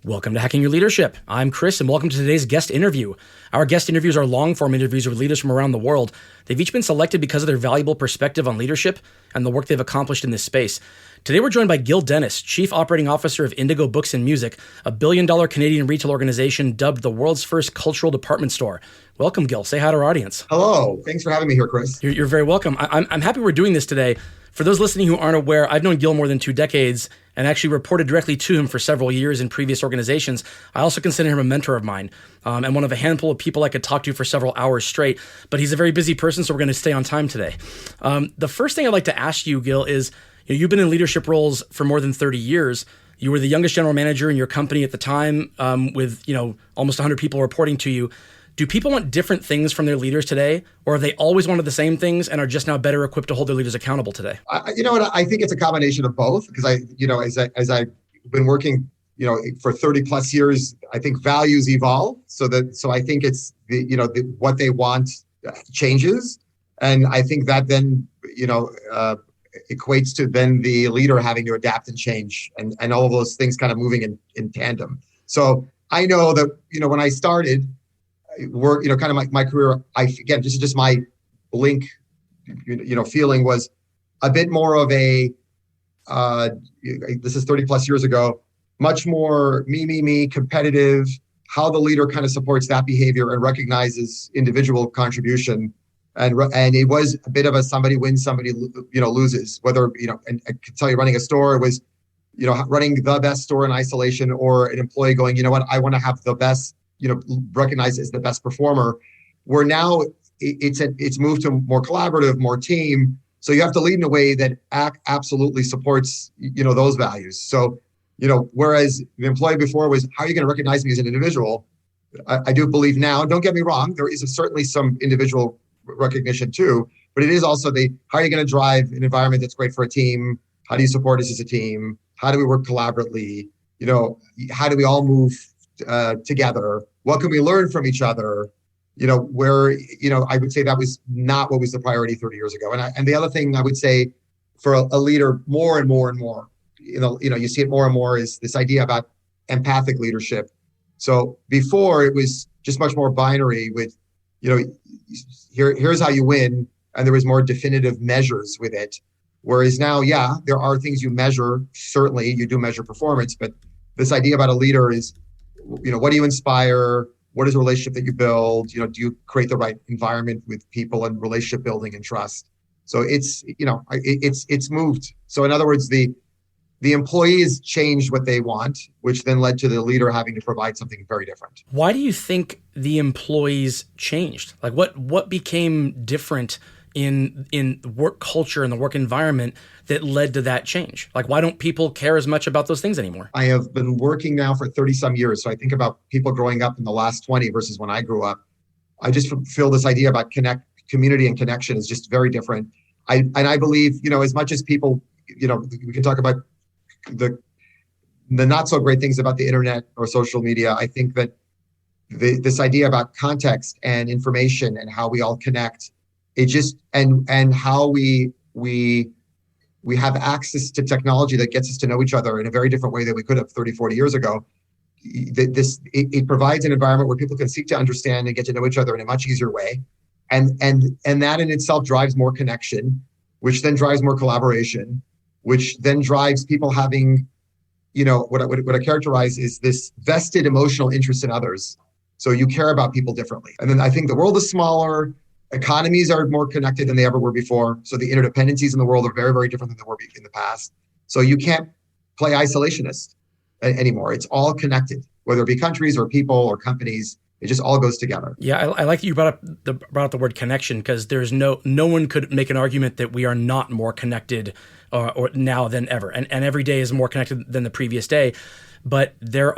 Welcome to Hacking Your Leadership. I'm Chris, and welcome to today's guest interview. Our guest interviews are long-form interviews with leaders from around the world. They've each been selected because of their valuable perspective on leadership and the work they've accomplished in this space. Today, we're joined by Gil Dennis, Chief Operating Officer of Indigo Books and Music, a billion-dollar Canadian retail organization dubbed the world's first cultural department store. Welcome, Gil. Say hi to our audience. Hello. Thanks for having me here, Chris. You're very welcome. I'm happy we're doing this today. For those listening who aren't aware, I've known Gil more than 2 decades and actually reported directly to him for several years in previous organizations. I also consider him a mentor of mine and one of a handful of people I could talk to for several hours straight. But he's a very busy person, so we're going to stay on time today. The first thing I'd like to ask you, Gil, is you've been in leadership roles for more than 30 years. You were the youngest general manager in your company at the time with almost 100 people reporting to you. Do people want different things from their leaders today, or have they always wanted the same things and are just now better equipped to hold their leaders accountable today? I think it's a combination of both because as I've been working, for 30 plus years, I think values evolve. So I think it's what they want changes, and I think that then equates to then the leader having to adapt and change, and all of those things kind of moving in tandem. So I know that when I started work, kind of my career, just my blink, feeling was a bit more of a, this is 30 plus years ago, much more me, competitive, how the leader kind of supports that behavior and recognizes individual contribution. And it was a bit of a somebody wins, somebody, loses, whether, and I can tell you running a store, it was, running the best store in isolation or an employee going, I want to have the best, recognized as the best performer, where now it's moved to more collaborative, more team. So you have to lead in a way that absolutely supports, those values. So, whereas the employee before was, how are you going to recognize me as an individual? I do believe now, and don't get me wrong, there is certainly some individual recognition too, but it is also how are you going to drive an environment that's great for a team? How do you support us as a team? How do we work collaboratively? How do we all move together? What can we learn from each other? Where, I would say that was not what was the priority 30 years ago. And the other thing I would say for a leader more and more, you see it more and more is this idea about empathic leadership. So before it was just much more binary with, here's how you win. And there was more definitive measures with it. Whereas now, there are things you measure. Certainly you do measure performance, but this idea about a leader is, what do you inspire? What is a relationship that you build? Do you create the right environment with people and relationship building and trust? So it's moved. So in other words, the employees changed what they want, which then led to the leader having to provide something very different. Why do you think the employees changed? Like what became different in the work culture and the work environment that led to that change? Like, why don't people care as much about those things anymore? I have been working now for 30 some years. So I think about people growing up in the last 20 versus when I grew up. I just feel this idea about community and connection is just very different. I believe, as much as people, we can talk about the not so great things about the internet or social media. I think that this idea about context and information and how we all connect, it just and how we have access to technology that gets us to know each other in a very different way than we could have 30, 40 years ago. It provides an environment where people can seek to understand and get to know each other in a much easier way. And that in itself drives more connection, which then drives more collaboration, which then drives people having, what I characterize is this vested emotional interest in others. So you care about people differently. And then I think the world is smaller. Economies are more connected than they ever were before. So the interdependencies in the world are very, very different than they were in the past. So you can't play isolationist anymore. It's all connected, whether it be countries or people or companies. It just all goes together. Yeah, I like that you brought up the word connection, because there's no one could make an argument that we are not more connected or now than ever, and every day is more connected than the previous day. But there's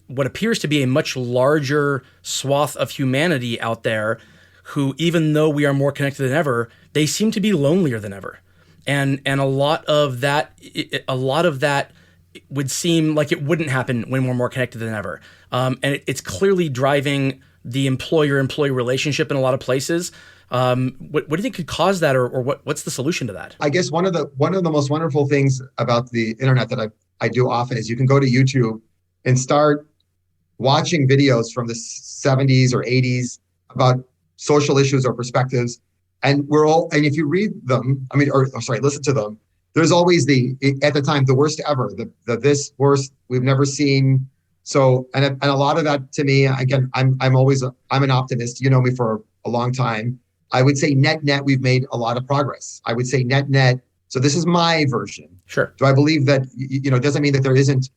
what appears to be a much larger swath of humanity out there who, even though we are more connected than ever, they seem to be lonelier than ever. And a lot of that would seem like it wouldn't happen when we're more connected than ever. And it's clearly driving the employer-employee relationship in a lot of places. What do you think could cause that, or what's the solution to that? I guess one of the most wonderful things about the internet that I've I do often is you can go to YouTube and start watching videos from the 70s or 80s about social issues or perspectives. And and if you read them, listen to them, there's always at the time, the worst ever, this worst we've never seen. So, and a lot of that to me, again, I'm an optimist. You know me for a long time. I would say net, we've made a lot of progress. I would say net. So this is my version. Sure. Do I believe that, it doesn't mean that there isn't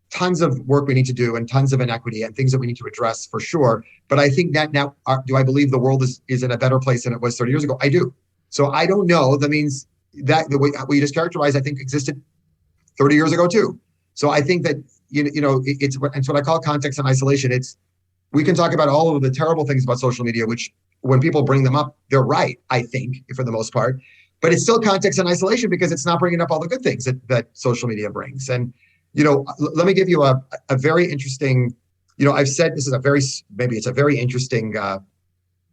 tons of work we need to do and tons of inequity and things that we need to address for sure. But I think that now, do I believe the world is in a better place than it was 30 years ago? I do. So I don't know. That means that the way we just characterized, I think existed 30 years ago too. So I think that, it's what I call context and isolation. We can talk about all of the terrible things about social media, which when people bring them up, they're right, I think, for the most part. But it's still context and isolation because it's not bringing up all the good things that social media brings. And let me give you a very interesting, I've said this is maybe it's a very interesting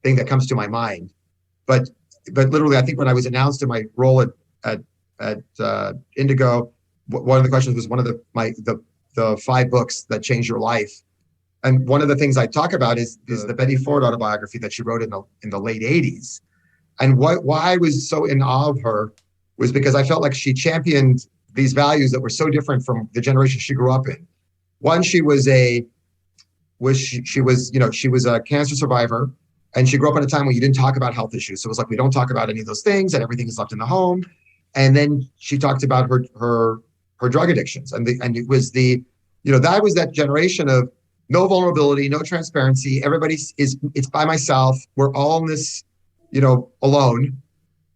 thing that comes to my mind. But literally, I think when I was announced in my role at Indigo, one of the questions was one of the 5 books that changed your life. And one of the things I talk about is the Betty Ford autobiography that she wrote in the late 80s. And why I was so in awe of her was because I felt like she championed these values that were so different from the generation she grew up in. One, she was a cancer survivor, and she grew up in a time when you didn't talk about health issues. So it was like, we don't talk about any of those things, and everything is left in the home. And then she talked about her drug addictions, and it was that was that generation of no vulnerability, no transparency. It's by myself. We're all in this, alone,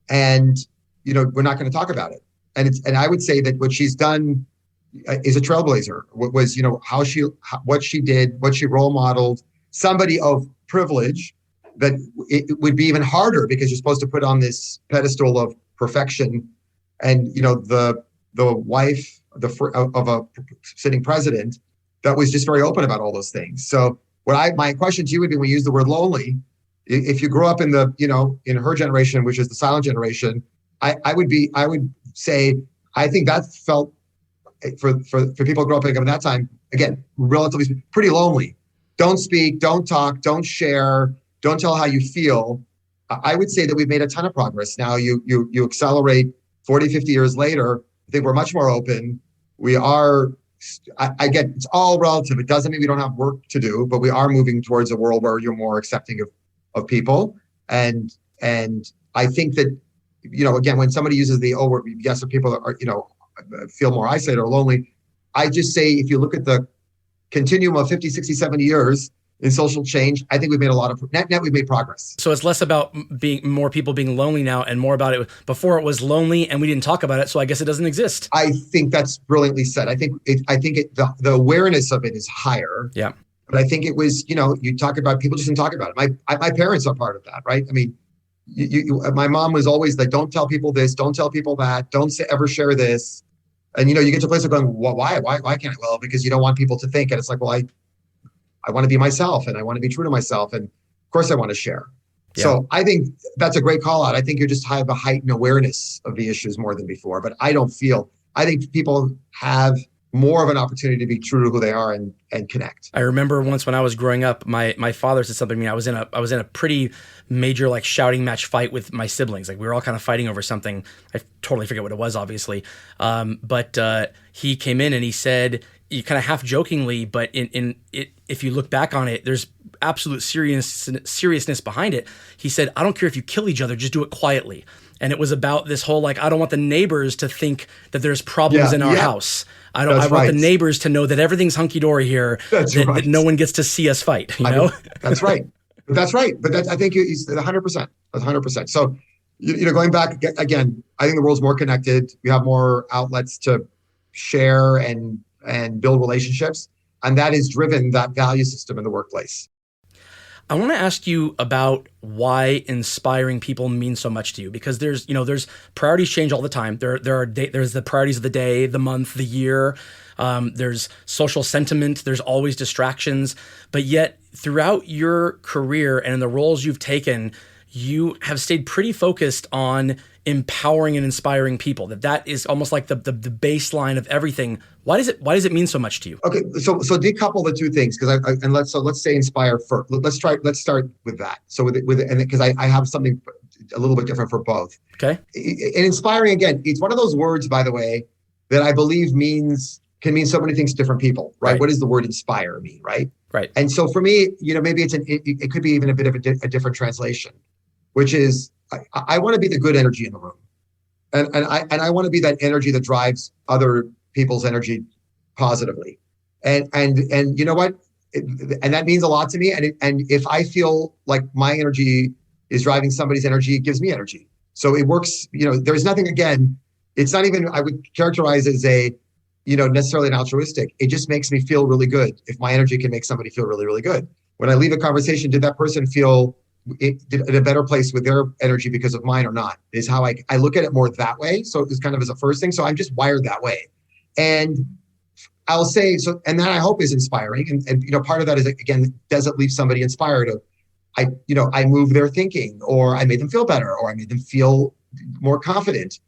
and we're not going to talk about it. And I would say that what she's done is a trailblazer. What she did, what she role modeled, somebody of privilege, that it would be even harder because you're supposed to put on this pedestal of perfection, and the wife of a sitting president that was just very open about all those things. So my question to you would be, when we use the word lonely, if you grew up in in her generation, which is the silent generation, I would say, I think that felt for people who grew up in that time, again, relatively pretty lonely. Don't speak, don't talk, don't share, don't tell how you feel. I would say that we've made a ton of progress. Now you accelerate 40, 50 years later, I think we're much more open. We are, I get, it's all relative. It doesn't mean we don't have work to do, but we are moving towards a world where you're more accepting of people. And I think that, again, when somebody uses yes, people are, feel more isolated or lonely, I just say, if you look at the continuum of 50, 60, 70 years in social change, I think we've made a lot of net, we've made progress. So it's less about more people being lonely now and more about it. Before it was lonely and we didn't talk about it, so I guess it doesn't exist. I think that's brilliantly said. I think the awareness of it is higher. Yeah. But I think it was, you talk about, people just didn't talk about it. My parents are part of that, right? I mean, my mom was always like, don't tell people this, don't tell people that, don't ever share this. And, you get to a place of going, well, why can't I? Well, because you don't want people to think. And it's like, well, I want to be myself, and I want to be true to myself. And of course I want to share. Yeah. So I think that's a great call out. I think you just have a heightened awareness of the issues more than before, but I think people have more of an opportunity to be true to who they are and connect. I remember once when I was growing up, my father said something to me. I was in a pretty major shouting match fight with my siblings. Like, we were all kind of fighting over something. I totally forget what it was, obviously. But he came in and he said, you kind of half jokingly, but if you look back on it, there's absolute seriousness behind it. He said, I don't care if you kill each other, just do it quietly. And it was about this whole, I don't want the neighbors to think that there's problems in our house. I want the neighbors to know that everything's hunky-dory here, that no one gets to see us fight, That's right. That's right. But I think he's 100%. 100%. So, going back again, I think the world's more connected. We have more outlets to share and build relationships. And that has driven that value system in the workplace. I want to ask you about why inspiring people means so much to you, because there's priorities change all the time. There's the priorities of the day, the month, the year. There's social sentiment. There's always distractions. But yet throughout your career and in the roles you've taken, you have stayed pretty focused on empowering and inspiring people. That is almost like the baseline of everything. Why does it mean so much to you? Okay, so decouple the two things because let's say inspire first. Let's start with that. So and because I have something a little bit different for both. Okay. And inspiring, again, it's one of those words, by the way, that I believe can mean so many things to different people, right? What does the word inspire mean, right? Right. And so for me, maybe it could be even a bit of a different translation, which is I want to be the good energy in the room, and I want to be that energy that drives other people's energy positively, and you know what, and that means a lot to me. And if I feel like my energy is driving somebody's energy, it gives me energy. So it works. There's nothing, again, it's not even I would characterize as a necessarily an altruistic. It just makes me feel really good if my energy can make somebody feel really, really good. When I leave a conversation, did that person feel in a better place with their energy because of mine or not? Is how I look at it more that way. So it's kind of as a first thing. So I'm just wired that way. And I'll say, so, and that I hope is inspiring. And part of that is, again, does it leave somebody inspired? I move their thinking, or I made them feel better, or I made them feel more confident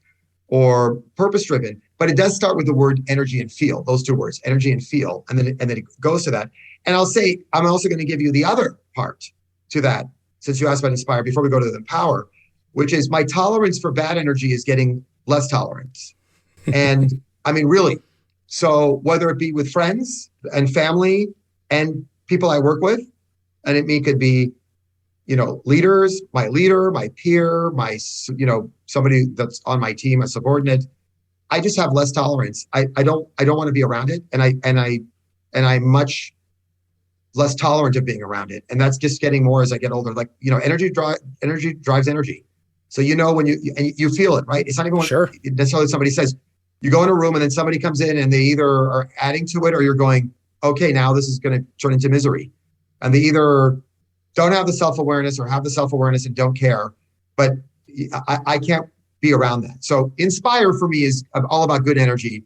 or purpose-driven. But it does start with the word energy and feel, those two words, energy and feel. And then it goes to that. And I'll say, I'm also going to give you the other part to that, since you asked about inspire, before we go to the empower, which is my tolerance for bad energy is getting less tolerance. And I mean, really. So whether it be with friends and family and people I work with, and it could be, leaders, my leader, my peer, somebody that's on my team, a subordinate, I just have less tolerance. I don't want to be around it. And I'm much less tolerant of being around it. And that's just getting more as I get older. Like, energy drives energy. So, when you feel it, right? It's not even necessarily somebody says, you go in a room and then somebody comes in and they either are adding to it or you're going, okay, now this is going to turn into misery. And they either don't have the self-awareness or have the self-awareness and don't care. But I can't be around that. So inspire for me is all about good energy,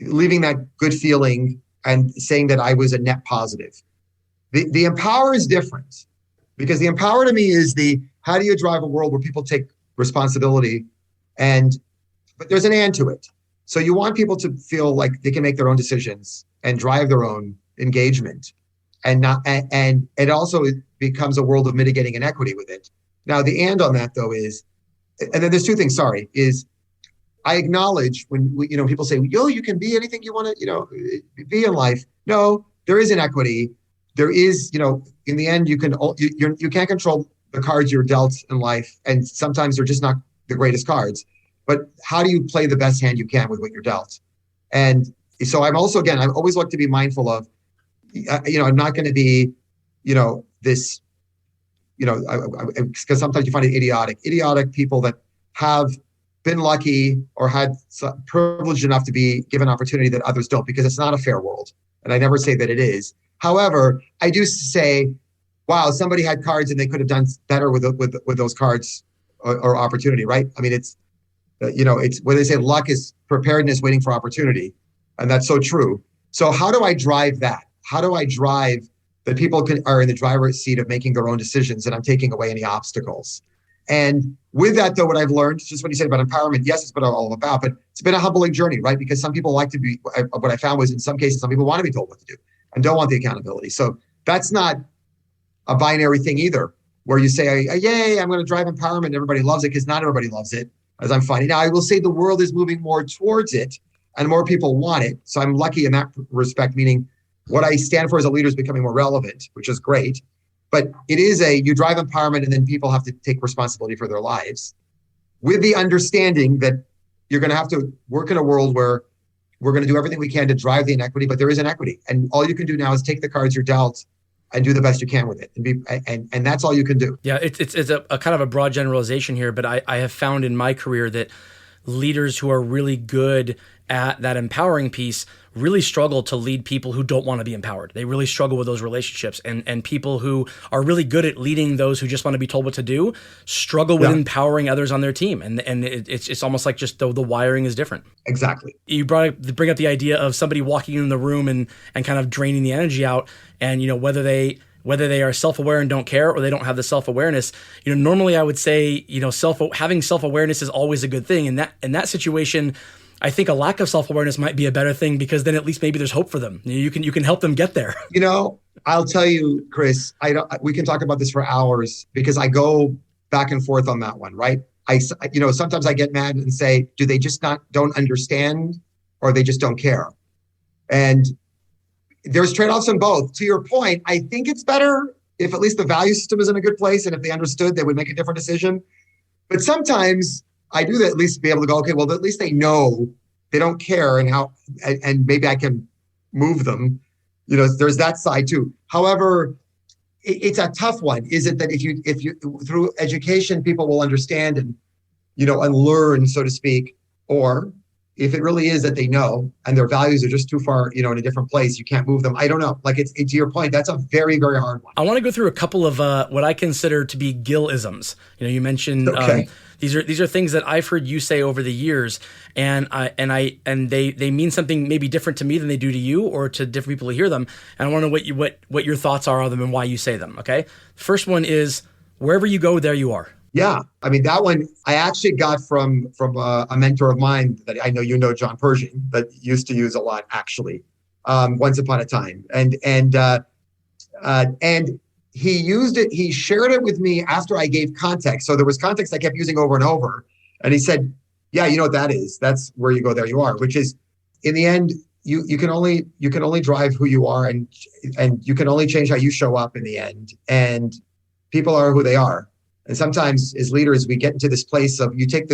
leaving that good feeling and saying that I was a net positive. The empower is different, because the empower to me is how do you drive a world where people take responsibility, but there's an and to it. So you want people to feel like they can make their own decisions and drive their own engagement, and it also becomes a world of mitigating inequity with it. Now the and on that though is, and then there's two things. I acknowledge when people say, you can be anything you want to be in life. No, there is inequity. There is, in the end, you can't control the cards you're dealt in life, and sometimes they're just not the greatest cards. But how do you play the best hand you can with what you're dealt? And so I'm also, again, I always like to be mindful of, I'm not going to be, this, because sometimes you find it idiotic people that have been lucky or had privileged enough to be given opportunity that others don't, because it's not a fair world. And I never say that it is. However, I do say, wow, somebody had cards and they could have done better with those cards or opportunity, right? I mean, it's where they say luck is preparedness waiting for opportunity. And that's so true. So how do I drive that? How do I drive that people are in the driver's seat of making their own decisions and I'm taking away any obstacles? And with that, though, what I've learned, just what you said about empowerment, yes, it's been all about, but it's been a humbling journey, right? Because some people like to be, what I found was in some cases, some people want to be told what to do and don't want the accountability. So that's not a binary thing either, where you say, yay, I'm going to drive empowerment and everybody loves it, because not everybody loves it, as I'm finding. Now, I will say the world is moving more towards it and more people want it. So I'm lucky in that respect, meaning what I stand for as a leader is becoming more relevant, which is great. But it is you drive empowerment and then people have to take responsibility for their lives, with the understanding that you're going to have to work in a world where we're going to do everything we can to drive the inequity, but there is inequity. And all you can do now is take the cards you're dealt and do the best you can with it. And that's all you can do. Yeah, it's a kind of a broad generalization here, but I have found in my career that leaders who are really good at that empowering piece really struggle to lead people who don't want to be empowered. They really struggle with those relationships, and people who are really good at leading those who just want to be told what to do struggle with empowering others on their team. And it's almost like just the wiring is different. Exactly. You bring up the idea of somebody walking in the room and kind of draining the energy out, and whether they whether they are self-aware and don't care or they don't have the self-awareness. Normally I would say, having self-awareness is always a good thing. In that situation, I think a lack of self-awareness might be a better thing, because then at least maybe there's hope for them. You can help them get there. I'll tell you, Chris, we can talk about this for hours, because I go back and forth on that one, right? Sometimes I get mad and say, do they just don't understand, or they just don't care? And there's trade-offs on both. To your point, I think it's better if at least the value system is in a good place, and if they understood, they would make a different decision. But sometimes I do that, at least be able to go, okay, well, at least they know they don't care, and maybe I can move them. There's that side too. However, it's a tough one. Is it that if you through education, people will understand and learn, so to speak, or if it really is that they know and their values are just too far, in a different place, you can't move them. I don't know. Like, it's to your point, that's a very, very hard one. I want to go through a couple of what I consider to be Gill-isms. You mentioned these are things that I've heard you say over the years, and they mean something maybe different to me than they do to you or to different people who hear them. And I want to know what your thoughts are on them and why you say them. Okay, first one is, wherever you go, there you are. Yeah, I mean, that one I actually got from a mentor of mine that I know, John Pershing, that used to use a lot, actually, once upon a time, and he used it. He shared it with me after I gave context. So there was context I kept using over and over, and he said, "Yeah, you know what that is? That's where you go, there you are." Which is, in the end, you can only drive who you are, and you can only change how you show up in the end. And people are who they are. And sometimes as leaders, we get into this place of you take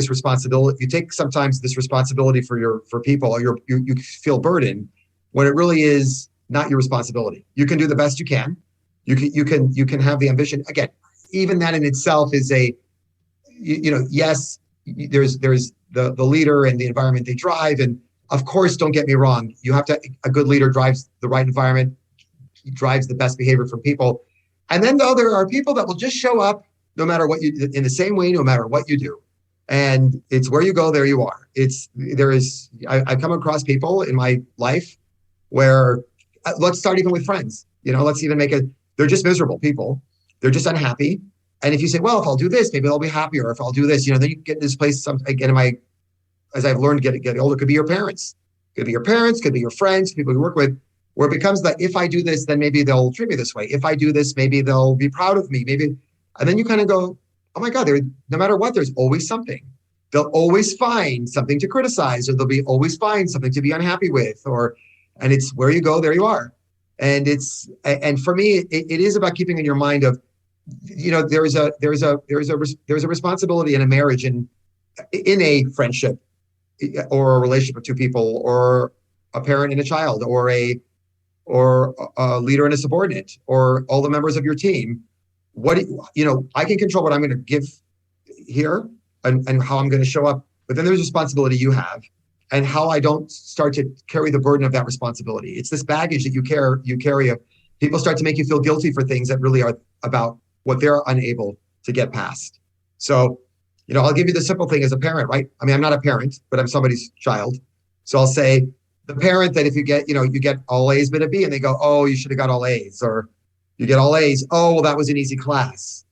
sometimes this responsibility for people, or you feel burdened when it really is not your responsibility. You can do the best you can. You can have the ambition. Again, even that in itself is yes, there's the leader and the environment they drive. And of course, don't get me wrong, a good leader drives the right environment, drives the best behavior from people. And then though, there are people that will just show up no matter what in the same way, no matter what you do. And it's where you go, there you are. I've come across people in my life where, let's start even with friends, let's even they're just miserable people. They're just unhappy. And if you say, well, if I'll do this, maybe I'll be happier. Or if I'll do this, then you get in this place, as I've learned, get older, could be your parents, could be your friends, people you work with, where it becomes that if I do this, then maybe they'll treat me this way. If I do this, maybe they'll be proud of me. And then you kind of go, oh my God, no matter what, there's always something. They'll always find something to criticize, or they'll always find something to be unhappy with, and it's where you go, there you are. And for me, it is about keeping in your mind of, there's a responsibility in a marriage and in a friendship or a relationship of two people, or a parent and a child, or a leader and a subordinate, or all the members of your team. I can control what I'm going to give here and how I'm going to show up, but then there's responsibility you have, and how I don't start to carry the burden of that responsibility. It's this baggage that you carry of people start to make you feel guilty for things that really are about what they're unable to get past. So, I'll give you the simple thing as a parent, right? I mean, I'm not a parent, but I'm somebody's child. So I'll say the parent that if you get all A's but a B, and they go, oh, you should have got all A's, or you get all A's. Oh, well, that was an easy class.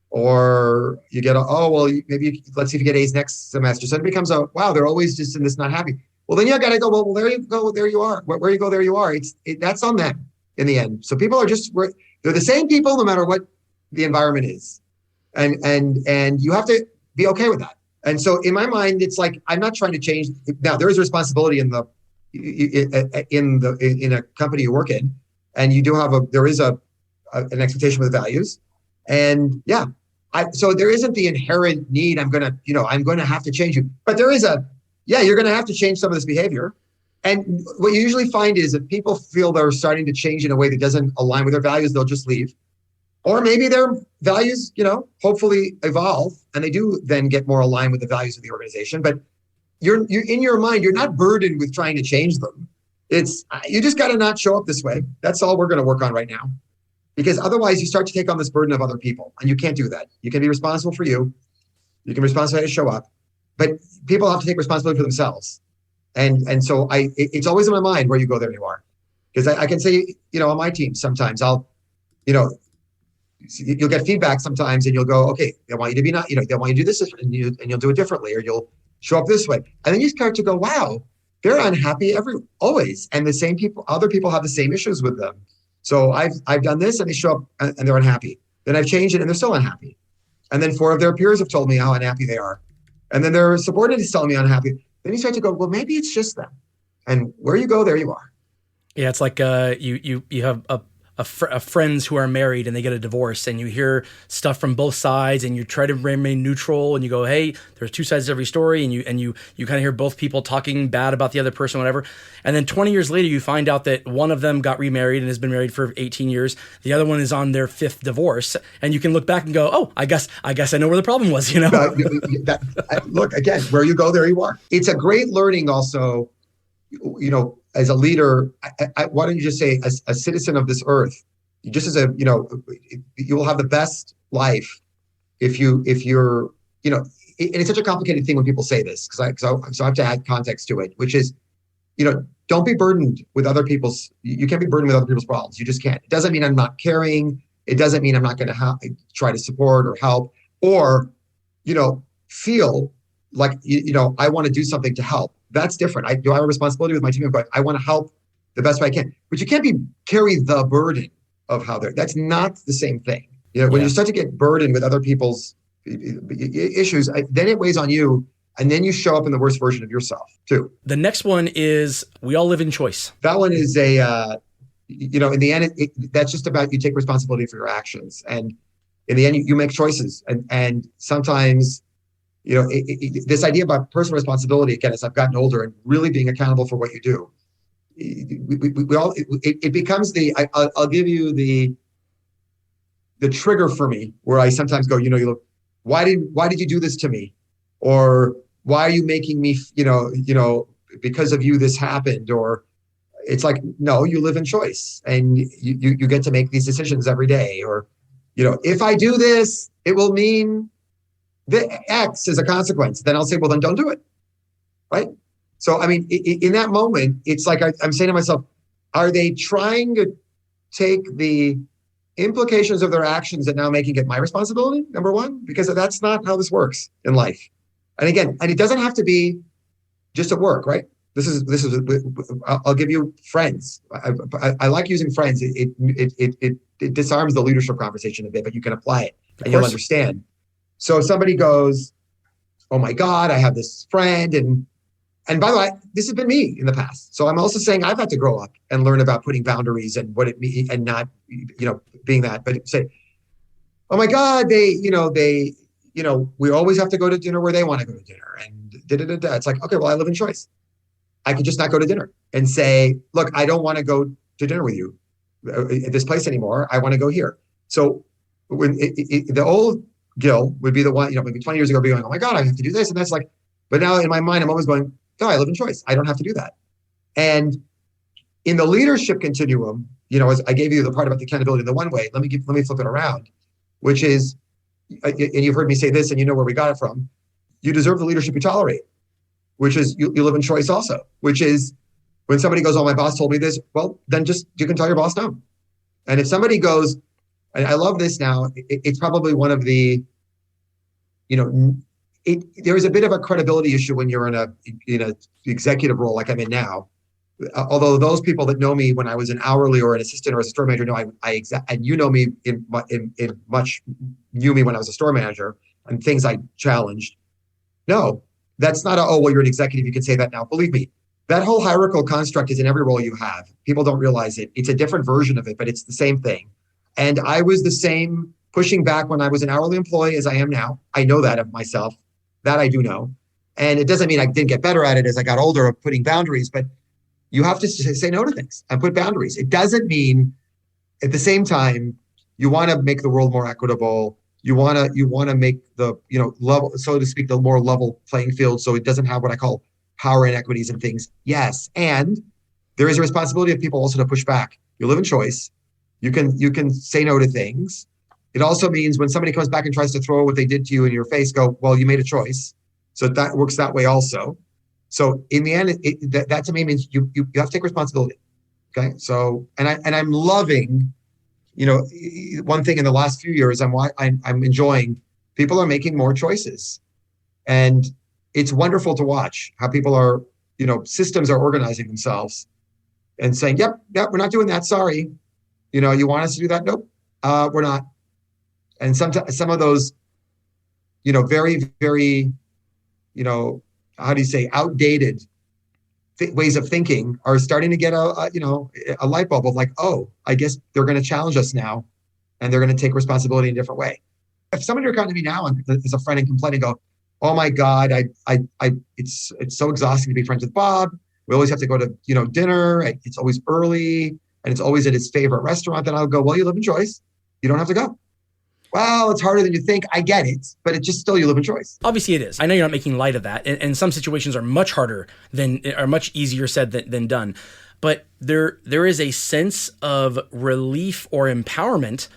Or you get, let's see if you get A's next semester. So it becomes wow, they're always just in this not happy. Well, then you got to go, well, there you go, there you are. Where you go, there you are. That's on them in the end. So people are they're the same people no matter what the environment is. And you have to be okay with that. And so in my mind, it's like, I'm not trying to change. Now, there is a responsibility in a company you work in, and you do there is an expectation with values. And yeah, so there isn't the inherent need, I'm going to have to change you, but there is you're going to have to change some of this behavior. And what you usually find is if people feel they're starting to change in a way that doesn't align with their values, they'll just leave. Or maybe their values, hopefully evolve, and they do then get more aligned with the values of the organization. But you're in your mind, you're not burdened with trying to change them. You just got to not show up this way. That's all we're going to work on right now. Because otherwise you start to take on this burden of other people, and you can't do that. You can be responsible for you. You can be responsible to show up, but people have to take responsibility for themselves. And so it's always in my mind, where you go, there you are. Because I can say, on my team, sometimes I'll, you'll get feedback sometimes and you'll go, okay, they want you to be not, they want you to do this and you'll do it differently, or you'll show up this way. And then you start to go, wow, they're unhappy always. And the same people, other people have the same issues with them. So I've done this and they show up and they're unhappy. Then I've changed it and they're still unhappy. And then 4 of their peers have told me how unhappy they are. And then their subordinate is telling me unhappy. Then you start to go, well, maybe it's just them. And where you go, there you are. Yeah, it's like you have friends who are married and they get a divorce, and you hear stuff from both sides, and you try to remain neutral, and you go, hey, there's 2 sides to every story, and you kind of hear both people talking bad about the other person, whatever. And then 20 years later, you find out that one of them got remarried and has been married for 18 years. The other one is on their 5th divorce, and you can look back and go, oh, I guess I know where the problem was. Look, again, where you go, there you are. It's a great learning also. As a leader, why don't you just say, as a citizen of this earth, just as you will have the best life if you're, and it's such a complicated thing when people say this, so I have to add context to it, which is, don't be burdened with other you can't be burdened with other people's problems. You just can't. It doesn't mean I'm not caring. It doesn't mean I'm not going to try to support or help, or, feel like, I want to do something to help. That's different. I have a responsibility with my team, but I want to help the best way I can. But you can't carry the burden of how that's not the same thing. When you start to get burdened with other people's issues, then it weighs on you, and then you show up in the worst version of yourself too. The next one is, we all live in choice. That one is in the end, that's just about, you take responsibility for your actions, and in the end, you make choices, and sometimes. This idea about personal responsibility, again, as I've gotten older and really being accountable for what you do, it becomes I'll give you the trigger for me, where I sometimes go, why did you do this to me? Or why are you making me, because of you, this happened? Or it's like, no, you live in choice, and you get to make these decisions every day. Or, if I do this, it will mean the X is a consequence. Then I'll say, well, then don't do it. Right? So, I mean, in that moment, it's like I'm saying to myself, are they trying to take the implications of their actions and now making it my responsibility? Number one, because that's not how this works in life. And again, it doesn't have to be just at work, right? I'll give you friends. I like using friends. It disarms the leadership conversation a bit, but you can apply it and you'll understand. So if somebody goes, oh my God, I have this friend, and by the way, this has been me in the past. So I'm also saying I've had to grow up and learn about putting boundaries and what it means, and not, being that, but say, oh my God, we always have to go to dinner where they want to go to dinner, and da-da-da-da. It's like, okay, well, I live in choice. I could just not go to dinner and say, look, I don't want to go to dinner with you at this place anymore. I want to go here. So when the old Gil would be the one, maybe 20 years ago, be going, oh my God, I have to do this. And that's like, but now in my mind, I'm always going, no, I live in choice. I don't have to do that. And in the leadership continuum, as I gave you the part about the accountability the one way, let me flip it around, which is, and you've heard me say this, and you know where we got it from. You deserve the leadership you tolerate, which is you live in choice also, which is when somebody goes, oh, my boss told me this, well, then you can tell your boss no. And if somebody goes, and I love this now, it's probably one of the, there is a bit of a credibility issue when you're in a executive role like I'm in now. Although those people that know me when I was an hourly or an assistant or as a store manager know and you know me in much knew me when I was a store manager and things I challenged. No, that's not you're an executive, you can say that now. Believe me, that whole hierarchical construct is in every role you have. People don't realize it. It's a different version of it, but it's the same thing. And I was the same pushing back when I was an hourly employee as I am now. I know that of myself. That I do know. And it doesn't mean I didn't get better at it as I got older of putting boundaries, but you have to say no to things and put boundaries. It doesn't mean at the same time, you want to make the world more equitable. You want to make the, level, so to speak, the more level playing field. So it doesn't have what I call power inequities and things. Yes. And there is a responsibility of people also to push back. You live in choice. You can say no to things. It also means when somebody comes back and tries to throw what they did to you in your face, go, well, you made a choice. So that works that way also. So in the end, that to me means you have to take responsibility. Okay. So, and I'm loving, one thing in the last few years I'm enjoying, people are making more choices. And it's wonderful to watch how people are, systems are organizing themselves and saying, yep, we're not doing that. Sorry. You want us to do that? Nope, we're not. And some of those, very, very, how do you say, outdated ways of thinking are starting to get a light bulb of like, oh, I guess they're going to challenge us now, and they're going to take responsibility in a different way. If somebody were coming to me now as a friend and complain and go, oh my God, it's so exhausting to be friends with Bob. We always have to go to dinner. It's always early, and it's always at his favorite restaurant. Then I'll go, well, you live in choice. You don't have to go. Well, it's harder than you think. I get it, but it's just still you live in choice. Obviously it is. I know you're not making light of that. And some situations are much harder are much easier said than done. But there is a sense of relief or empowerment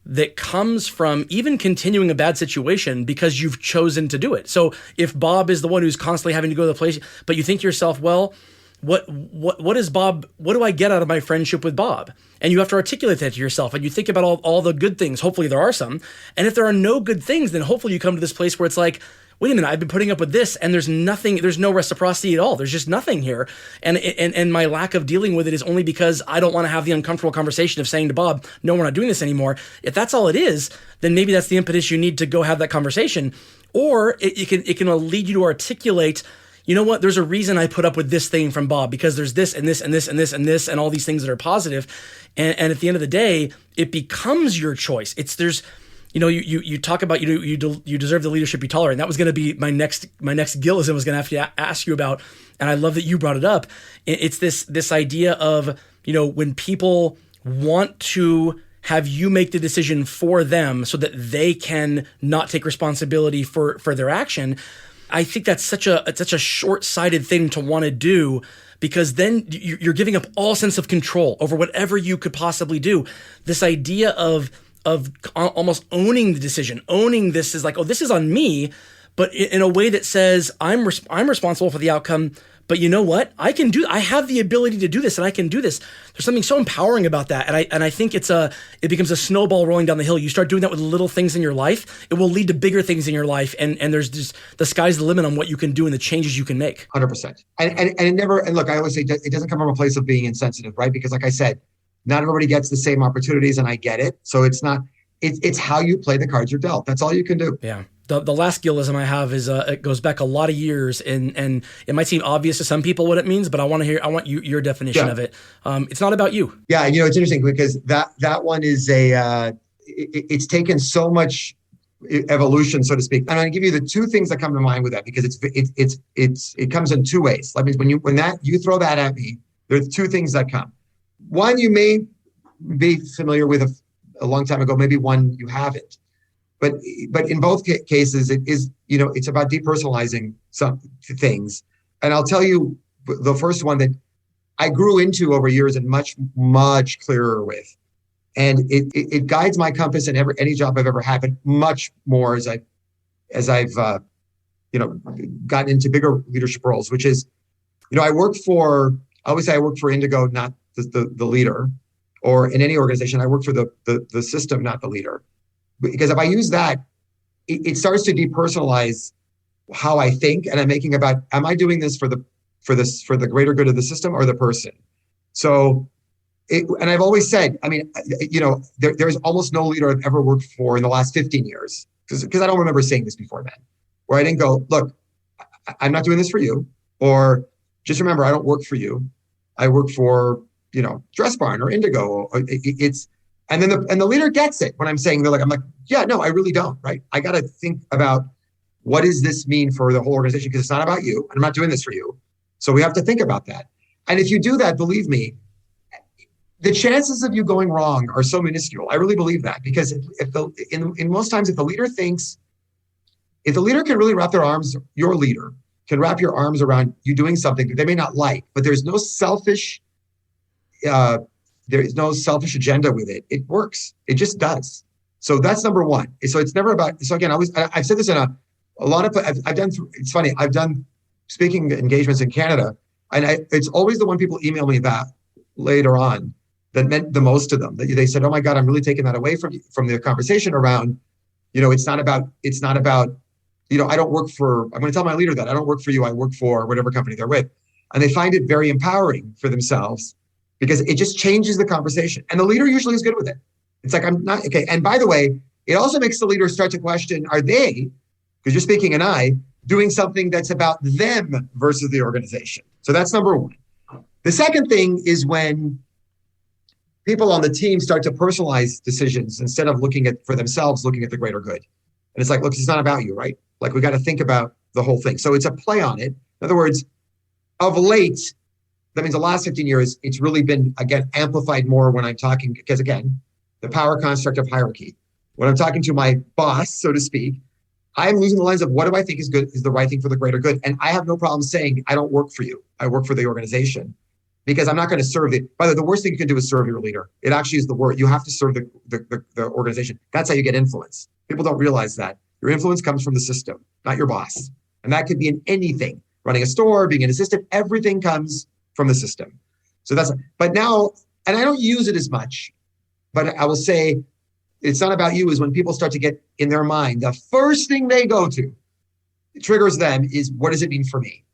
that comes from even continuing a bad situation because you've chosen to do it. So if Bob is the one who's constantly having to go to the place, but you think to yourself, well, what is Bob? What do I get out of my friendship with Bob? And you have to articulate that to yourself, and you think about all the good things. Hopefully there are some. And if there are no good things, then hopefully you come to this place where it's like, wait a minute, I've been putting up with this, and there's no reciprocity at all. There's just nothing here. And my lack of dealing with it is only because I don't want to have the uncomfortable conversation of saying to Bob, no, we're not doing this anymore. If that's all it is, then maybe that's the impetus you need to go have that conversation. Or it can lead you to articulate, you know what, there's a reason I put up with this thing from Bob, because there's this and this and this and this and this and all these things that are positive. And at the end of the day, it becomes your choice. You talk about, you deserve the leadership you tolerate. And that was going to be my next Gillism was going to have to ask you about. And I love that you brought it up. It's this idea of, when people want to have you make the decision for them so that they can not take responsibility for their action. I think that's such a short-sighted thing to want to do, because then you're giving up all sense of control over whatever you could possibly do. This idea of almost owning the decision, owning this is like, oh, this is on me, but in a way that says I'm responsible for the outcome. But you know what? I have the ability to do this, and I can do this. There's something so empowering about that. And I think it becomes a snowball rolling down the hill. You start doing that with little things in your life, it will lead to bigger things in your life. And there's just, the sky's the limit on what you can do and the changes you can make. 100%. And it never, and look, I always say it doesn't come from a place of being insensitive, right? Because like I said, not everybody gets the same opportunities, and I get it. So it's how you play the cards you're dealt. That's all you can do. Yeah. The last Gillism I have is it goes back a lot of years, and it might seem obvious to some people what it means, but I want your definition of it. It's not about you. Yeah, it's interesting because that one is it's taken so much evolution, so to speak. And I'm going to give you the two things that come to mind with that, because it comes in two ways. That means when you throw that at me, there's two things that come. One you may be familiar with a long time ago, maybe one you haven't. But in both cases, it is, it's about depersonalizing some things. And I'll tell you the first one that I grew into over years and much, much clearer with. And it guides my compass in any job I've ever had, but much more as I've gotten into bigger leadership roles, which is, I always say I work for Indigo, not the leader, or in any organization, I work for the system, not the leader. Because if I use that, it starts to depersonalize how I think, and I'm making about, am I doing this for the greater good of the system or the person? So, and I've always said, there's almost no leader I've ever worked for in the last 15 years, because I don't remember saying this before then, where I didn't go, look, I'm not doing this for you, or just remember, I don't work for you. I work for, Dress Barn or Indigo. And then the leader gets it when I'm saying, I'm like, yeah, no, I really don't, right? I got to think about, what does this mean for the whole organization? Because it's not about you, and I'm not doing this for you. So we have to think about that. And if you do that, believe me, the chances of you going wrong are so minuscule. I really believe that, because in most times, if the leader can really wrap their arms, your leader can wrap your arms around you doing something that they may not like, but there's no selfish agenda with it. It works. It just does. So that's number one. So it's never about, so again, I've said this in a lot of, it's funny, I've done speaking engagements in Canada, and it's always the one people email me about later on. that meant the most to them. That they said, "Oh my God, I'm really taking that away from the conversation around, it's not about, I don't work for, I'm going to tell my leader that I don't work for you. I work for whatever company they're with." And they find it very empowering for themselves because it just changes the conversation. And the leader usually is good with it. It's like, I'm not, okay. And by the way, it also makes the leader start to question, are they, because you're speaking an I, doing something that's about them versus the organization? So that's number one. The second thing is when people on the team start to personalize decisions instead of looking at for themselves, looking at the greater good. And it's like, look, it's not about you, right? Like we got to think about the whole thing. So it's a play on it. In other words, of late, that means the last 15 years, it's really been, again, amplified more when I'm talking, because again, the power construct of hierarchy. When I'm talking to my boss, so to speak, I'm losing the lens of what do I think is good, is the right thing for the greater good. And I have no problem saying, I don't work for you. I work for the organization, because I'm not going to serve it. By the way, the worst thing you can do is serve your leader. It actually is the word. You have to serve the organization. That's how you get influence. People don't realize that. Your influence comes from the system, not your boss. And that could be in anything. Running a store, being an assistant, everything comes from the system. So but now, and I don't use it as much, but I will say, it's not about you is when people start to get in their mind, the first thing they go to, it triggers them is, what does it mean for me?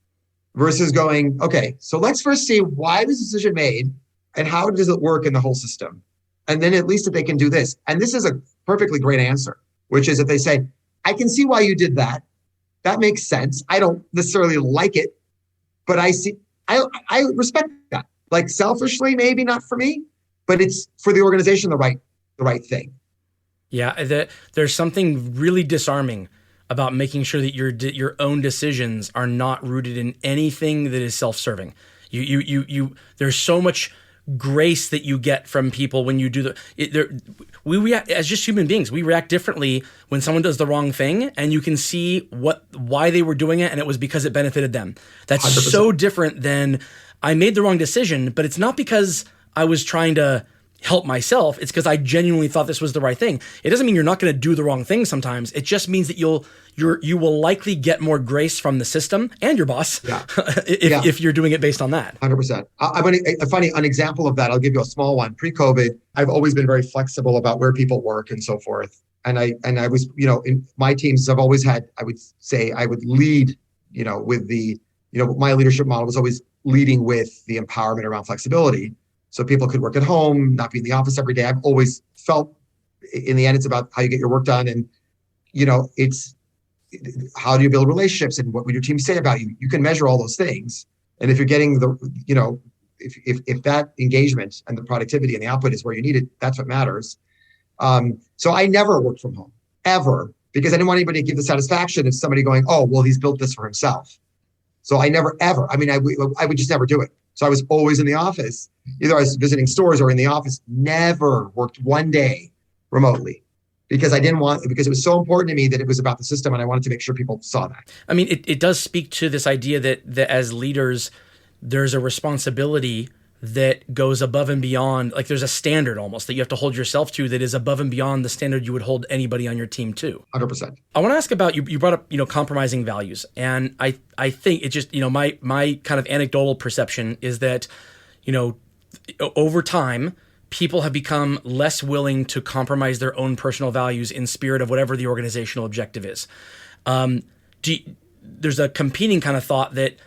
Versus going, okay, so let's first see why this decision made and how does it work in the whole system? And then at least if they can do this. And this is a perfectly great answer, which is if they say, I can see why you did that. That makes sense. I don't necessarily like it, but I respect that. Like selfishly, maybe not for me, but it's for the organization, the right thing. Yeah, there's something really disarming about making sure that your own decisions are not rooted in anything that is self-serving. There's so much grace that you get from people when you do we react as just human beings. We react differently when someone does the wrong thing, and you can see why they were doing it, and it was because it benefited them. That's 100%. So different than I made the wrong decision, but it's not because I was trying to help myself. It's because I genuinely thought this was the right thing. It doesn't mean you're not going to do the wrong thing sometimes. It just means that you will likely get more grace from the system and your boss if you're doing it based on that. 100%. A funny an example of that. I'll give you a small one. Pre-COVID, I've always been very flexible about where people work and so forth. And I was, in my teams, I've always had, I would say I would lead, with the, my leadership model was always leading with the empowerment around flexibility. So people could work at home, not be in the office every day. I've always felt in the end, it's about how you get your work done. And, it's how do you build relationships and what would your team say about you? You can measure all those things. And if you're getting if that engagement and the productivity and the output is where you need it, that's what matters. So I never worked from home, ever, because I didn't want anybody to give the satisfaction of somebody going, oh, well, he's built this for himself. So I never, ever, I would just never do it. So I was always in the office. Either I was visiting stores or in the office, never worked one day remotely because because it was so important to me that it was about the system and I wanted to make sure people saw that. I mean, it does speak to this idea that as leaders, there's a responsibility that goes above and beyond, like there's a standard almost that you have to hold yourself to that is above and beyond the standard you would hold anybody on your team to. 100%. I want to ask about, you brought up, compromising values. And I think it just, my kind of anecdotal perception is that, over time, people have become less willing to compromise their own personal values in spirit of whatever the organizational objective is. There's a competing kind of thought that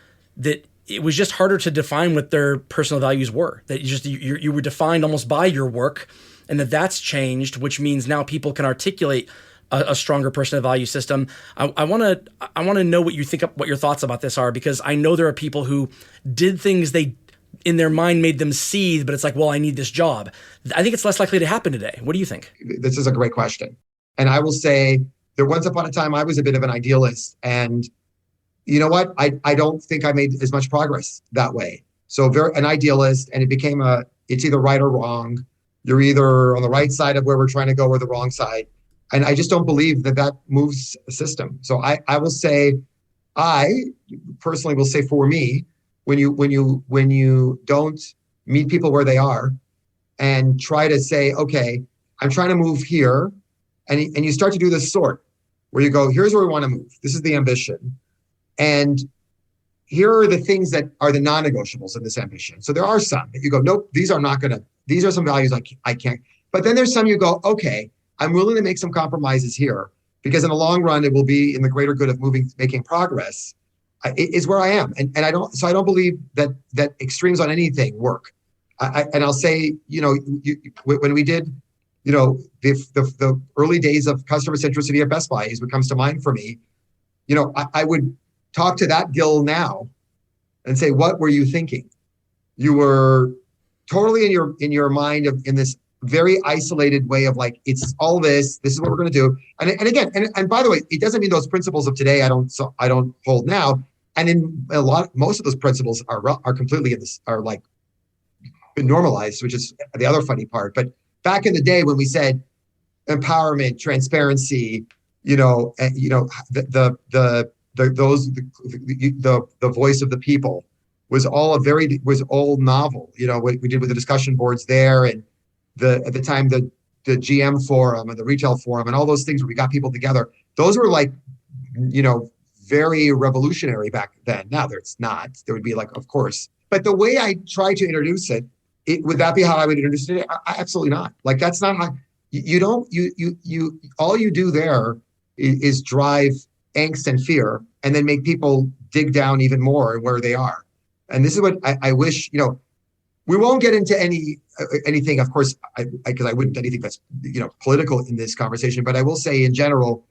it was just harder to define what their personal values were, that you were defined almost by your work, and that's changed, which means now people can articulate a stronger personal value system. I want to know what you think, what your thoughts about this are, because I know there are people who did things they in their mind made them seethe, but it's like, well, I need this job. I think it's less likely to happen today. What do you think? This is a great question. And I will say that once upon a time, I was a bit of an idealist, and you know what? I don't think I made as much progress that way. So an idealist, and it became it's either right or wrong. You're either on the right side of where we're trying to go or the wrong side. And I just don't believe that moves a system. So I will say, I personally will say for me, when you don't meet people where they are and try to say, okay, I'm trying to move here. And you start to do this sort where you go, here's where we want to move. This is the ambition. And here are the things that are the non-negotiables of this ambition. So there are some that you go, nope, these are not going to these are some values I can't. But then there's some you go, okay, I'm willing to make some compromises here because in the long run, it will be in the greater good of making progress. Is where I am, and I don't believe that extremes on anything work. And I'll say, when we did, the early days of customer centricity at Best Buy is what comes to mind for me. I would talk to that Gil now and say, what were you thinking? You were totally in your mind in this very isolated way of like, it's all this is what we're going to do. And again, and by the way, it doesn't mean those principles of today I don't hold now. And in most of those principles are completely are like been normalized, which is the other funny part. But back in the day when we said empowerment, transparency, the voice of the people was all novel. What we did with the discussion boards there, and at the time the GM forum and the retail forum and all those things where we got people together. Those were like, very revolutionary back then. Now it's not. There would be like, of course. But the way I try to introduce it, would that be how I would introduce it? Absolutely not. Like that's not how you don't. You all you do there is drive angst and fear, and then make people dig down even more where they are. And this is what I wish. We won't get into anything, of course, because I wouldn't anything that's political in this conversation. But I will say in general,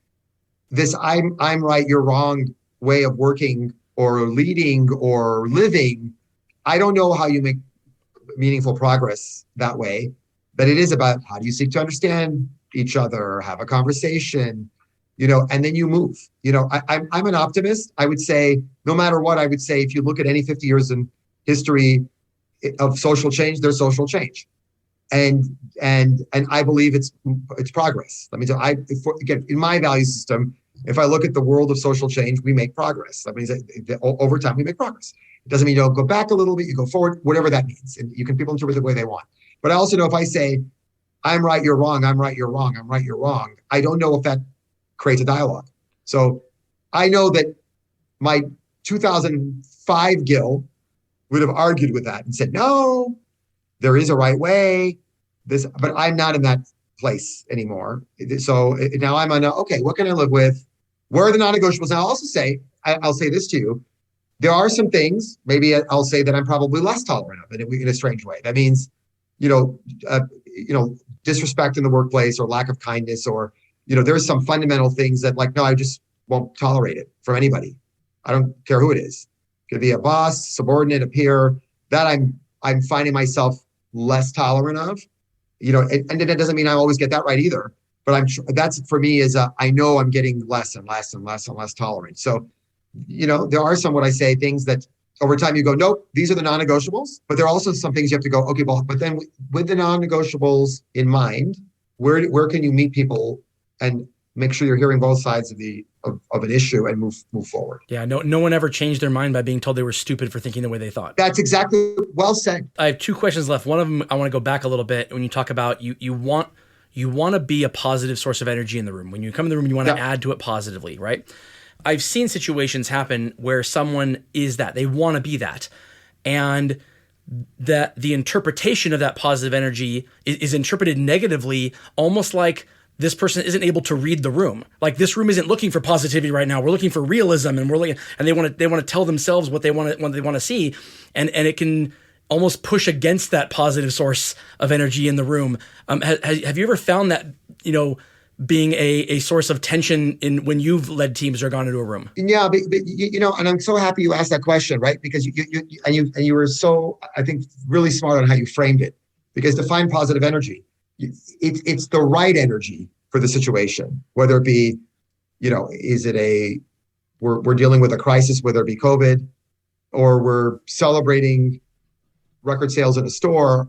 this I'm right, you're wrong way of working or leading or living, I don't know how you make meaningful progress that way. But it is about how do you seek to understand each other, have a conversation, and then you move. I'm an optimist. I would say, no matter what, I would say if you look at any 50 years in history of social change, there's social change. And I believe it's progress. Let me tell you, again, in my value system, if I look at the world of social change, we make progress. That means that over time we make progress. It doesn't mean you don't go back a little bit, you go forward, whatever that means. And people interpret it the way they want. But I also know if I say, I'm right, you're wrong, I'm right, you're wrong, I'm right, you're wrong, I don't know if that creates a dialogue. So I know that my 2005 Gil would have argued with that and said, no, there is a right way. But I'm not in that place anymore. So now I'm on, okay, what can I live with? Where are the non-negotiables? Now I'll also say, I'll say this to you. There are some things, maybe I'll say that I'm probably less tolerant of in a strange way. That means, disrespect in the workplace or lack of kindness, or, there's some fundamental things that like, no, I just won't tolerate it from anybody. I don't care who it is. It could be a boss, subordinate, a peer, that I'm finding myself less tolerant of, and that doesn't mean I always get that right either. But that's for me is I know I'm getting less and less and less and less tolerant. So, there are some, what I say, things that over time you go, nope, these are the non-negotiables. But there are also some things you have to go, okay, well, but then with the non-negotiables in mind, where can you meet people and make sure you're hearing both sides of an issue and move forward. Yeah, no one ever changed their mind by being told they were stupid for thinking the way they thought. That's exactly well said. I have two questions left. One of them, I want to go back a little bit when you talk about you want to be a positive source of energy in the room. When you come in the room, you want to add to it positively, right? I've seen situations happen where someone is that. They want to be that. And that the interpretation of that positive energy is interpreted negatively, almost like this person isn't able to read the room. Like this room isn't looking for positivity right now. We're looking for realism, and they want to tell themselves what they want to see, and it can almost push against that positive source of energy in the room. Have you ever found that being a source of tension in when you've led teams or gone into a room? Yeah, but and I'm so happy you asked that question, right? Because you were so, I think, really smart on how you framed it. Because define positive energy. It's the right energy for the situation, whether it be, is it we're dealing with a crisis, whether it be COVID, or we're celebrating record sales in a store.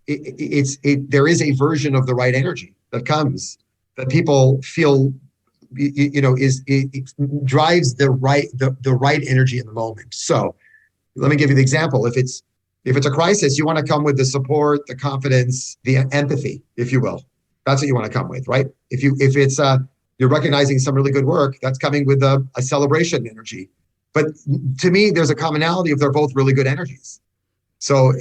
There is a version of the right energy that comes that people feel, it drives the right energy in the moment. So let me give you the example. If it's a crisis, you want to come with the support, the confidence, the empathy, if you will. That's what you want to come with, right? If it's you're recognizing some really good work, that's coming with a celebration energy. But to me, there's a commonality of they're both really good energies. So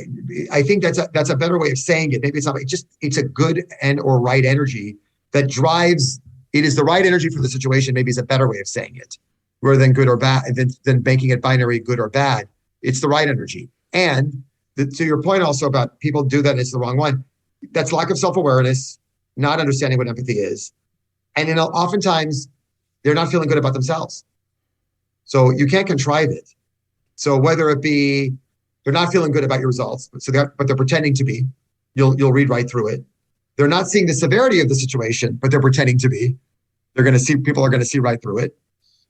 I think that's a better way of saying it. Maybe it's not it's a good and or right energy that drives. It is the right energy for the situation. Maybe is a better way of saying it, rather than good or bad, than making it binary good or bad. It's the right energy. And to your point also about people do that and it's the wrong one. That's lack of self-awareness, not understanding what empathy is, and oftentimes they're not feeling good about themselves. So you can't contrive it. So whether it be they're not feeling good about your results, but they're pretending to be. You'll read right through it. They're not seeing the severity of the situation, but they're pretending to be. People are going to see right through it.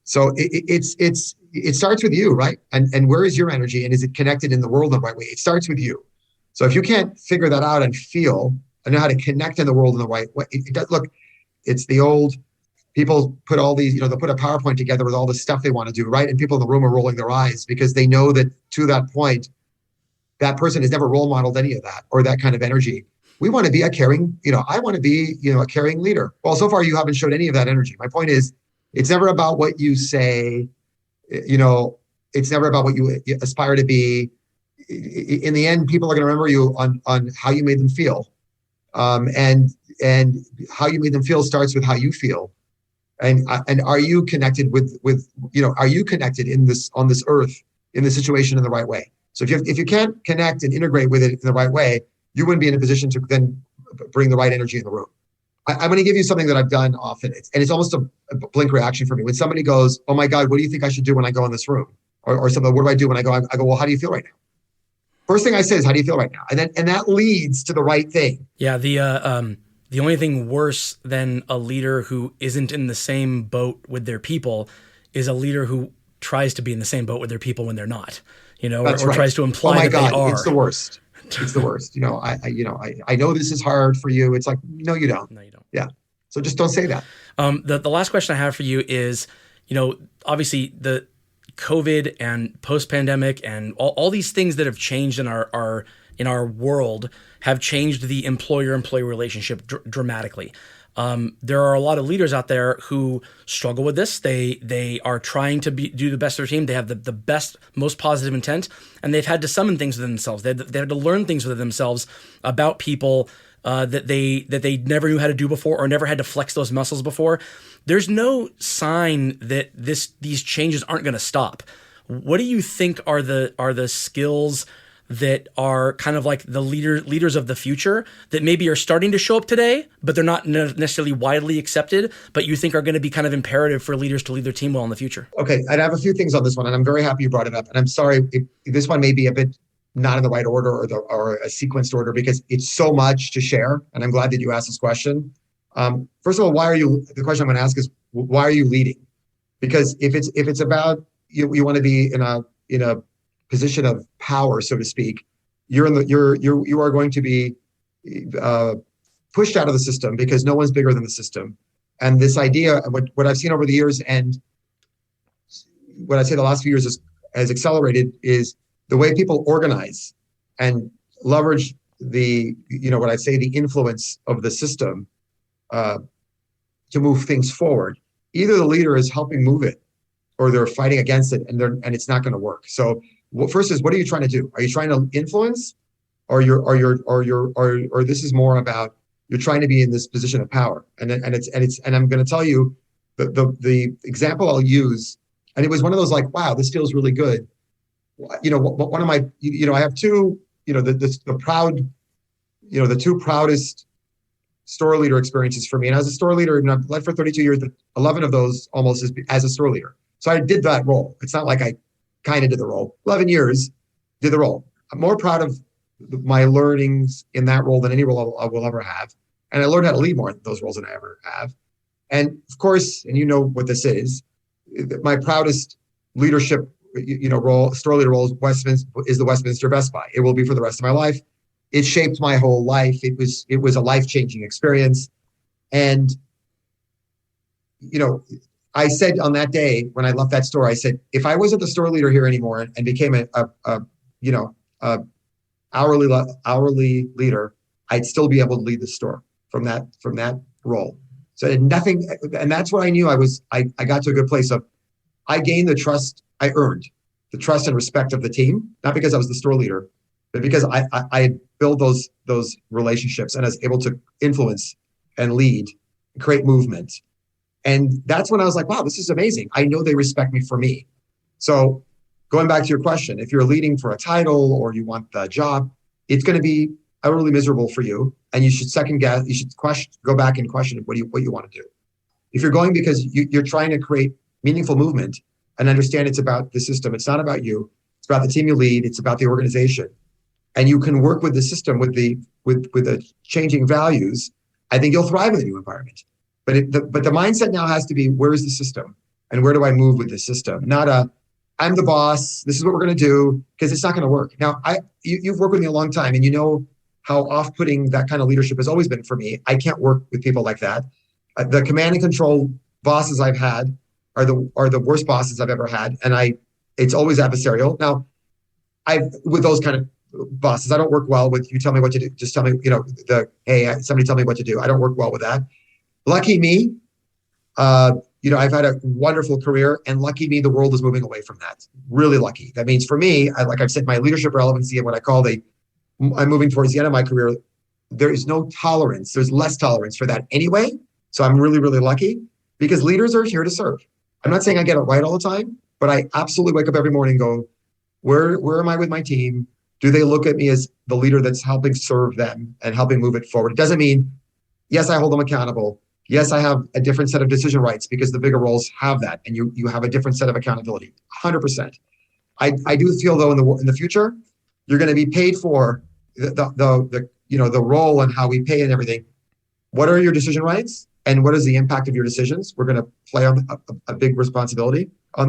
So it starts with you, right? And where is your energy, and is it connected in the world in the right way? It starts with you. So if you can't figure that out and feel and know how to connect in the world in the right way, look, it's the old. People put all these, they'll put a PowerPoint together with all the stuff they want to do, right? And people in the room are rolling their eyes because they know that to that point, that person has never role modeled any of that or that kind of energy. We want to be a caring, I want to be, a caring leader. Well, so far you haven't showed any of that energy. My point is, it's never about what you say, it's never about what you aspire to be. In the end, people are going to remember you on how you made them feel. And how you made them feel starts with how you feel. And are you connected with are you connected on this earth in the situation in the right way? So if you can't connect and integrate with it in the right way, you wouldn't be in a position to then bring the right energy in the room. I'm going to give you something that I've done often, and it's almost a blink reaction for me. When somebody goes, "Oh my God, what do you think I should do when I go in this room?" Or something, "What do I do when I go?" I go, "Well, how do you feel right now?" First thing I say is, "How do you feel right now?" And that leads to the right thing. Yeah, the only thing worse than a leader who isn't in the same boat with their people is a leader who tries to be in the same boat with their people when they're not, That's or right. tries to imply that they are. It's the worst. It's the worst. I know this is hard for you. It's like, no, you don't. No, you don't. Yeah. So just don't say that. The last question I have for you is, obviously the COVID and post-pandemic and all these things that have changed in our world have changed the employer-employee relationship dramatically. There are a lot of leaders out there who struggle with this. They are trying to do the best of their team. They have the best, most positive intent, and they've had to summon things within themselves. They had to learn things within themselves about people that they never knew how to do before or never had to flex those muscles before. There's no sign that these changes aren't going to stop. What do you think are the skills that are kind of like the leaders of the future that maybe are starting to show up today, but they're not necessarily widely accepted, but you think are going to be kind of imperative for leaders to lead their team well in the future? Okay, I'd have a few things on this one, and I'm very happy you brought it up. And I'm sorry, this one may be a bit not in the right order or a sequenced order because it's so much to share. And I'm glad that you asked this question. First of all, the question I'm going to ask is, why are you leading? Because if it's about you want to be in a position of power, so to speak, you are going to be pushed out of the system because no one's bigger than the system. And this idea, what I've seen over the years, and what I'd say the last few years has accelerated, is the way people organize and leverage what I'd say the influence of the system to move things forward. Either the leader is helping move it, or they're fighting against it, and it's not going to work. So, first is, what are you trying to do? Are you trying to influence, or this is more about you're trying to be in this position of power? And I'm going to tell you the example I'll use, and it was one of those like, wow, this feels really good. One of my, I have two, the two proudest store leader experiences for me. And as a store leader, and I've led for 32 years, but 11 of those almost as a store leader. So I did that role. It's not like I kind of did the role. 11 years, did the role. I'm more proud of my learnings in that role than any role I will ever have. And I learned how to lead more in those roles than I ever have. And of course, and you know what this is, my proudest leadership, role, store leader role is the Westminster Best Buy. It will be for the rest of my life. It shaped my whole life. It was a life-changing experience. And, I said on that day when I left that store, I said, if I wasn't the store leader here anymore and became a hourly leader, I'd still be able to lead the store from that role. So I did nothing, and that's what I knew. I got to a good place of, I gained the trust. I earned the trust and respect of the team, not because I was the store leader, but because I built those relationships and I was able to influence and lead, create movement. And that's when I was like, wow, this is amazing. I know they respect me for me. So going back to your question, if you're leading for a title or you want the job, it's going to be utterly miserable for you. And you should second guess, you should go back and question what you want to do. If you're going because you're trying to create meaningful movement and understand it's about the system, it's not about you, it's about the team you lead, it's about the organization. And you can work with the system with the changing values, I think you'll thrive in the new environment. But the mindset now has to be, where's the system? And where do I move with the system? Not I'm the boss, this is what we're going to do, because it's not going to work. Now, you've worked with me a long time, and you know how off-putting that kind of leadership has always been for me. I can't work with people like that. The command and control bosses I've had are the worst bosses I've ever had, and it's always adversarial. Now, with those kind of bosses, I don't work well with you tell me what to do. Just tell me, hey, somebody tell me what to do. I don't work well with that. Lucky me, I've had a wonderful career, and lucky me, the world is moving away from that. Really lucky. That means for me, like I've said, my leadership relevancy and what I call I'm moving towards the end of my career. There is no tolerance. There's less tolerance for that anyway. So I'm really, really lucky because leaders are here to serve. I'm not saying I get it right all the time, but I absolutely wake up every morning and go, where am I with my team? Do they look at me as the leader that's helping serve them and helping move it forward? It doesn't mean, yes, I hold them accountable. Yes, I have a different set of decision rights because the bigger roles have that, and you have a different set of accountability. 100%. I do feel though in the future, you're going to be paid for the role and how we pay and everything. What are your decision rights, and what is the impact of your decisions? We're going to play on a big responsibility a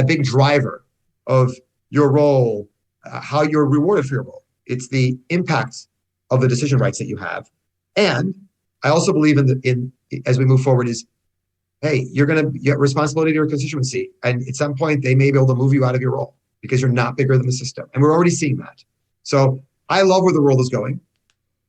big driver of your role, how you're rewarded for your role. It's the impact of the decision rights that you have. And I also believe in as we move forward is, hey, you're going to get responsibility to your constituency. And at some point, they may be able to move you out of your role because you're not bigger than the system. And we're already seeing that. So I love where the world is going.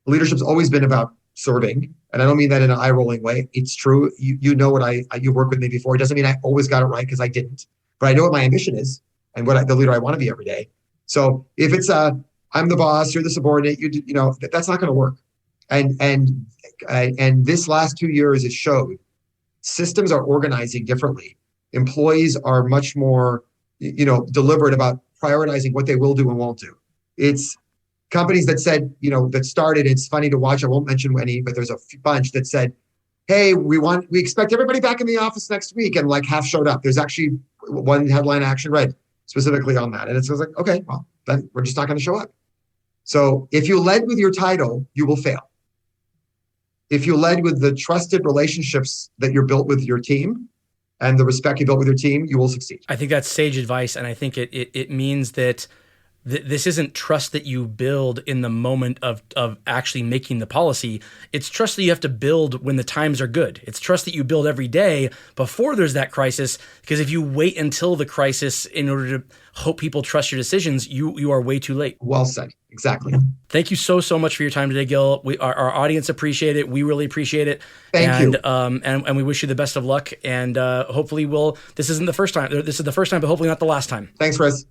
Leadership's always been about serving. And I don't mean that in an eye-rolling way. It's true. You know what you worked with me before. It doesn't mean I always got it right because I didn't. But I know what my ambition is and the leader I want to be every day. So if it's I'm the boss, you're the subordinate, that's not going to work. And this last 2 years has showed systems are organizing differently. Employees are much more, deliberate about prioritizing what they will do and won't do. It's companies that said, that started, it's funny to watch. I won't mention any, but there's a bunch that said, hey, we expect everybody back in the office next week. And like half showed up. There's actually one headline I actually read specifically on that. And it was like, okay, well, then we're just not going to show up. So if you led with your title, you will fail. If you led with the trusted relationships that you're built with your team and the respect you built with your team, you will succeed. I think that's sage advice. And I think it means that this isn't trust that you build in the moment of actually making the policy. It's trust that you have to build when the times are good. It's trust that you build every day before there's that crisis. Because if you wait until the crisis in order to hope people trust your decisions, you are way too late. Well said. Exactly. Thank you so much for your time today, Gil. Our audience appreciate it. We really appreciate it. Thank you. And we wish you the best of luck. And hopefully this isn't the first time. This is the first time, but hopefully not the last time. Thanks, Chris.